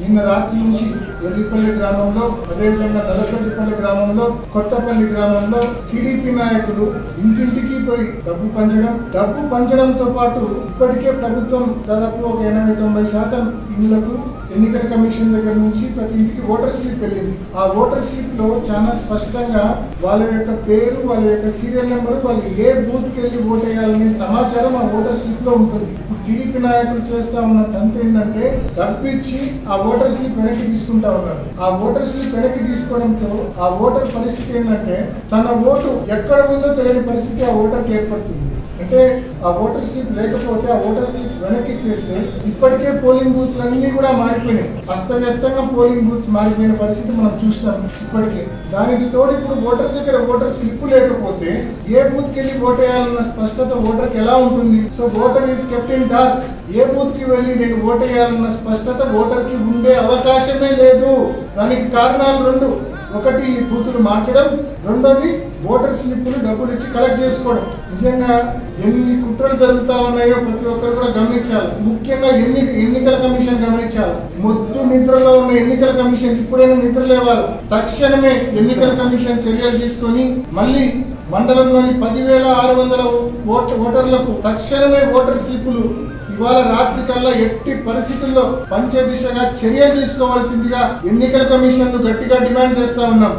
నిన్న రాత్రి నుంచి ఎర్రిపల్లి గ్రామంలో, అదేవిధంగా నల్లకట్టిపల్లి గ్రామంలో, కొత్తపల్లి గ్రామంలో టీడీపీ నాయకులు ఇంటింటికి పోయి డబ్బు పంచడంతో పాటు ఇప్పటికే ప్రభుత్వం దాదాపు ఒక 80-90% ఇళ్లకు ఎన్నికల కమిషన్ దగ్గర నుంచి ప్రతి ఇంటికి ఓటర్ స్లిప్ వెళ్ళింది. ఆ ఓటర్ స్లిప్ లో చాలా స్పష్టంగా వాళ్ళ యొక్క పేరు, వాళ్ళ యొక్క సీరియల్ నెంబర్, వాళ్ళు ఏ బూత్ కి వెళ్ళి ఓట్ వేయాలనే సమాచారం ఆ ఓటర్ స్లిప్ లో ఉంటుంది. టీడీపీ నాయకులు చేస్తా ఉన్న తంతు ఏంటంటే డబ్బిచ్చి ఆ ఓటర్ స్లిప్ వెనక్కి తీసుకుంటా ఉన్నారు. ఆ ఓటర్ స్లిప్ వెనక్కి తీసుకోవడంతో ఆ ఓటర్ పరిస్థితి ఏంటంటే తన ఓటు ఎక్కడ ఉందో తెలియని పరిస్థితి ఆ ఓటర్కి ఏర్పడుతుంది. అంటే ఆ ఓటర్ స్లిప్ లేకపోతే ఆ ఓటర్ స్లిప్ వెనక్కి చేస్తే ఇప్పటికే పోలింగ్ బూత్లు అన్ని కూడా మారిపోయినాయి. అస్తవ్యస్తంగా పోలింగ్ బూత్స్ మారిపోయిన పరిస్థితి మనం చూసినాం ఇప్పటికే. దానికి తోడు ఇప్పుడు ఓటర్ దగ్గర ఓటర్ స్లిప్ లేకపోతే ఏ బూత్ కి వెళ్ళి ఓట్ వేయాలన్న స్పష్టత ఓటర్కి ఎలా ఉంటుంది? So voter is kept in dark. A booth కి వెళ్ళి నేను ఓట్ వేయాలన్న స్పష్టత ఓటర్ కి ఉండే అవకాశమే లేదు. దానికి కారణాలు రెండు. ఒకటి బూతులు మార్చడం, రెండోది ఓటర్ స్లిప్పులు డబ్బులు ఇచ్చి కలెక్ట్ చేసుకోవడం. నిజంగా ఎన్ని కుట్రలు జరుగుతా ఉన్నాయో ప్రతి ఒక్కరు కూడా గమనించాలి. ముఖ్యంగా ఎన్నికల కమిషన్ గమనించాలి. మొద్దు నిద్రలో ఉన్న ఎన్నికల కమిషన్ ఇప్పుడైనా నిద్ర లేవాలి. తక్షణమే ఎన్నికల కమిషన్ చర్యలు తీసుకొని మళ్ళీ మండలంలోని 10,600 ఓటర్లకు తక్షణమే ఓటర్ స్లిప్పులు ఇవాళ రాత్రి కల్లా ఎట్టి పరిస్థితుల్లో పంచే దిశగా చర్యలు తీసుకోవాల్సిందిగా ఎన్నికల కమిషన్ గట్టిగా డిమాండ్ చేస్తా ఉన్నాం.